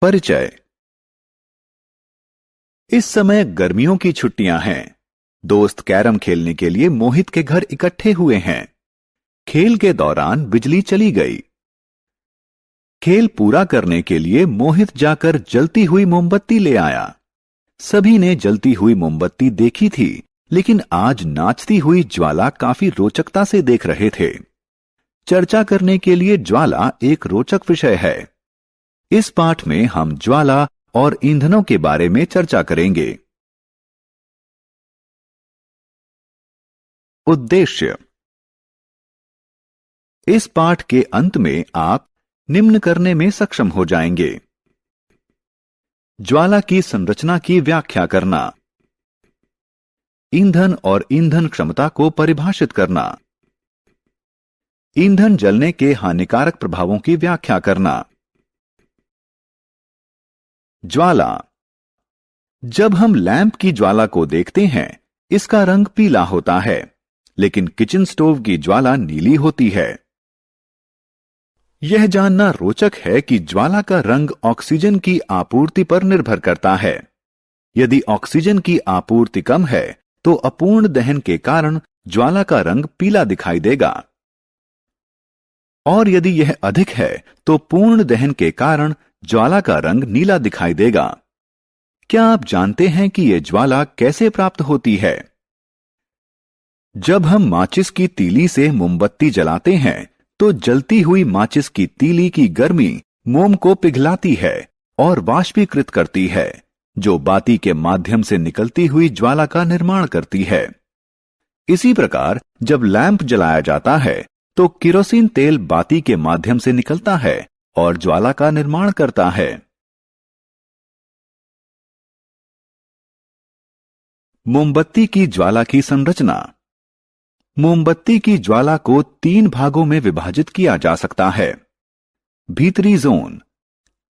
परिचय। इस समय गर्मियों की छुट्टियां हैं। दोस्त कैरम खेलने के लिए मोहित के घर इकट्ठे हुए हैं। खेल के दौरान बिजली चली गई। खेल पूरा करने के लिए मोहित जाकर जलती हुई मोमबत्ती ले आया। सभी ने जलती हुई मोमबत्ती देखी थी, लेकिन आज नाचती हुई ज्वाला काफी रोचकता से देख रहे थे। चर्चा करने के लिए ज्वाला एक रोचक विषय है। इस पाठ में हम ज्वाला और ईंधनों के बारे में चर्चा करेंगे। उद्देश्य। इस पाठ के अंत में आप निम्न करने में सक्षम हो जाएंगे। ज्वाला की संरचना की व्याख्या करना, ईंधन और ईंधन क्षमता को परिभाषित करना, ईंधन जलने के हानिकारक प्रभावों की व्याख्या करना। ज्वाला। जब हम लैंप की ज्वाला को देखते हैं, इसका रंग पीला होता है, लेकिन किचन स्टोव की ज्वाला नीली होती है। यह जानना रोचक है कि ज्वाला का रंग ऑक्सीजन की आपूर्ति पर निर्भर करता है। यदि ऑक्सीजन की आपूर्ति कम है, तो अपूर्ण दहन के कारण ज्वाला का रंग पीला दिखाई देगा, और यदि यह अधिक है, तो पूर्ण दहन के कारण ज्वाला का रंग नीला दिखाई देगा। क्या आप जानते हैं कि यह ज्वाला कैसे प्राप्त होती है? जब हम माचिस की तीली से मोमबत्ती जलाते हैं, तो जलती हुई माचिस की तीली की गर्मी मोम को पिघलाती है और वाष्पीकृत करती है, जो बाती के माध्यम से निकलती हुई ज्वाला का निर्माण करती है। इसी प्रकार जब लैंप जलाया जाता है, तो केरोसिन तेल बाती के माध्यम से निकलता है और ज्वाला का निर्माण करता है। मोमबत्ती की ज्वाला की संरचना। मोमबत्ती की ज्वाला को 3 भागों में विभाजित किया जा सकता है: भीतरी जोन,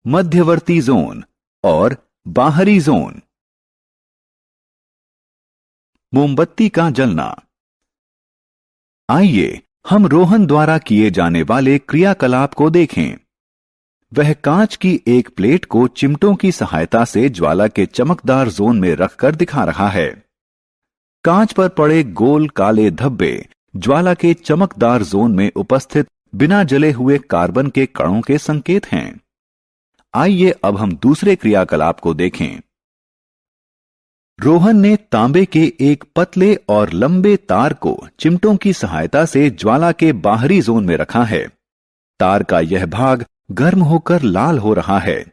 मध्यवर्ती जोन और बाहरी जोन। मोमबत्ती का जलना। आइए हम रोहन द्वारा किए जाने वाले क्रियाकलाप को देखें। वह कांच की एक प्लेट को चिमटों की सहायता से ज्वाला के चमकदार जोन में रखकर दिखा रहा है। कांच पर पड़े गोल काले धब्बे ज्वाला के चमकदार जोन में उपस्थित बिना जले हुए कार्बन के कणों के संकेत हैं। आइए अब हम दूसरे क्रियाकलाप को देखें। रोहन ने तांबे के एक पतले और लंबे तार को चिमटों की सहायता से ज्वाला के बाहरी जोन में रखा है। तार का यह भाग गर्म होकर लाल हो रहा है।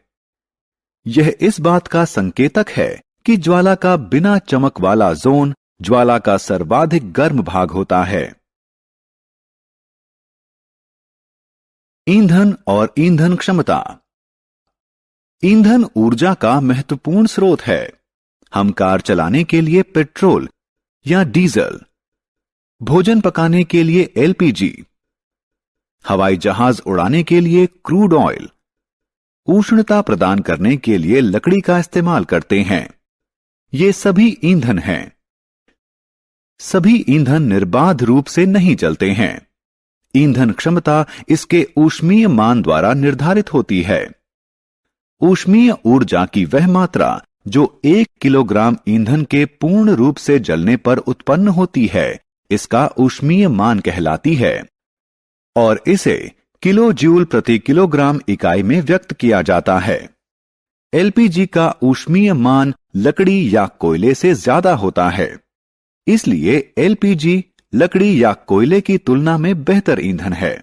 यह इस बात का संकेतक है कि ज्वाला का बिना चमक वाला जोन ज्वाला का सर्वाधिक गर्म भाग होता है। ईंधन और ईंधन क्षमता। ईंधन ऊर्जा का महत्वपूर्ण स्रोत है। हम कार चलाने के लिए पेट्रोल या डीजल, भोजन पकाने के लिए एलपीजी, हवाई जहाज उड़ाने के लिए क्रूड ऑयल, उष्णता प्रदान करने के लिए लकड़ी का इस्तेमाल करते हैं। ये सभी ईंधन हैं। सभी ईंधन निर्बाध रूप से नहीं जलते हैं। ईंधन क्षमता इसके ऊष्मीय मान द्वारा निर्धारित होती है। ऊष्मीय ऊर्जा की वह मात्रा जो 1 किलोग्राम ईंधन के पूर्ण रूप से जलने पर उत्पन्न होती है, इसका ऊष्मीय मान कहलाती है, और इसे किलो जूल प्रति किलोग्राम इकाई में व्यक्त किया जाता है। एलपीजी का ऊष्मीय मान लकड़ी या कोयले से ज्यादा होता है, इसलिए एलपीजी लकड़ी या कोयले की तुलना में बेहतर ईंधन है।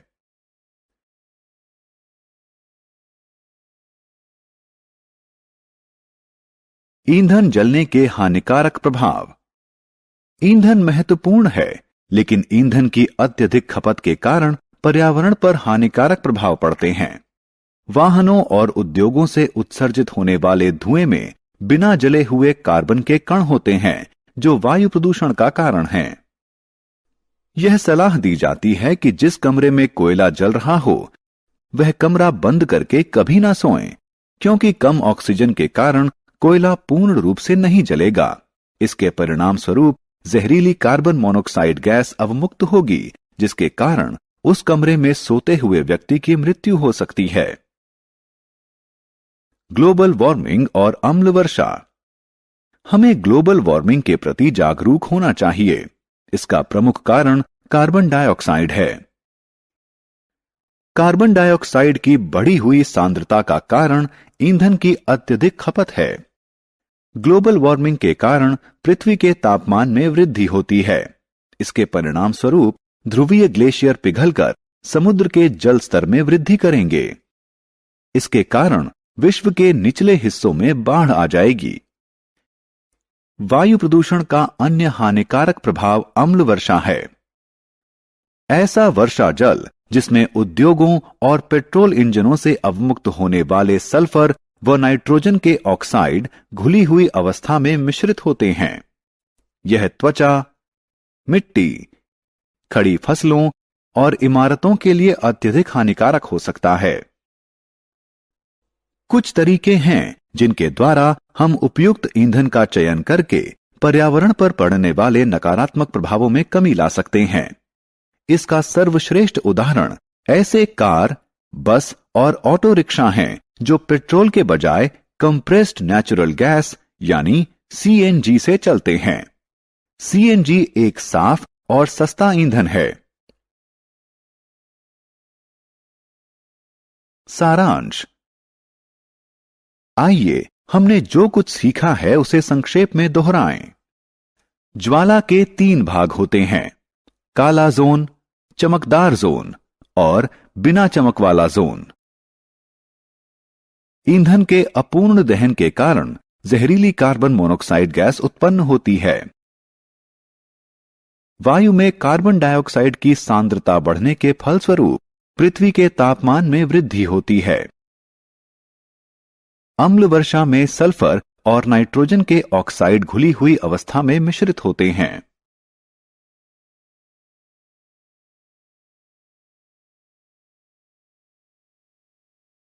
ईंधन जलने के हानिकारक प्रभाव। ईंधन महत्वपूर्ण है, लेकिन ईंधन की अत्यधिक खपत के कारण पर्यावरण पर हानिकारक प्रभाव पड़ते हैं। वाहनों और उद्योगों से उत्सर्जित होने वाले धुएं में बिना जले हुए कार्बन के कण होते हैं, जो वायु प्रदूषण का कारण हैं। यह सलाह दी जाती है कि जिस कमरे में कोयला जल रहा हो, वह कमरा बंद करके कभी ना सोएं, क्योंकि कम ऑक्सीजन के कारण कोयला पूर्ण रूप से नहीं जलेगा। इसके परिणाम स्वरूप जहरीली कार्बन मोनोऑक्साइड गैस अवमुक्त होगी, जिसके कारण उस कमरे में सोते हुए व्यक्ति की मृत्यु हो सकती है। ग्लोबल वार्मिंग और अम्ल वर्षा। हमें ग्लोबल वार्मिंग के प्रति जागरूक होना चाहिए। इसका प्रमुख कारण कार्बन डाइऑक्साइड है। कार्बन डाइऑक्साइड की बढ़ी हुई सांद्रता का कारण ईंधन की अत्यधिक खपत है। ग्लोबल वार्मिंग के कारण पृथ्वी के तापमान में वृद्धि होती है। इसके परिणाम स्वरूप ध्रुवीय ग्लेशियर पिघलकर समुद्र के जल स्तर में वृद्धि करेंगे। इसके कारण विश्व के निचले हिस्सों में बाढ़ आ जाएगी। वायु प्रदूषण का अन्य हानिकारक प्रभाव अम्ल वर्षा है। ऐसा वर्षा जल जिसमें उद्योगों और पेट्रोल इंजनों से अवमुक्त होने वाले सल्फर व नाइट्रोजन के ऑक्साइड घुली हुई अवस्था में मिश्रित होते हैं। यह त्वचा, मिट्टी, खड़ी फसलों और इमारतों के लिए अत्यधिक हानिकारक हो सकता है। कुछ तरीके हैं जिनके द्वारा हम उपयुक्त ईंधन का चयन करके पर्यावरण पर पड़ने वाले नकारात्मक प्रभावों में कमी ला सकते हैं। इसका सर्वश्रेष्ठ उदाहरण ऐसे कार, बस और ऑटो रिक्शा हैं जो पेट्रोल के बजाय कंप्रेस्ड नेचुरल गैस यानी सीएनजी से चलते हैं। सीएनजी एक साफ और सस्ता ईंधन है। सारांश। आइए हमने जो कुछ सीखा है उसे संक्षेप में दोहराएं। ज्वाला के 3 भाग होते हैं: काला जोन, चमकदार जोन और बिना चमक वाला जोन। ईंधन के अपूर्ण दहन के कारण जहरीली कार्बन मोनोऑक्साइड गैस उत्पन्न होती है। वायु में कार्बन डाइऑक्साइड की सांद्रता बढ़ने के फलस्वरूप पृथ्वी के तापमान में वृद्धि होती है। अम्ल वर्षा में सल्फर और नाइट्रोजन के ऑक्साइड घुली हुई अवस्था में मिश्रित होते हैं।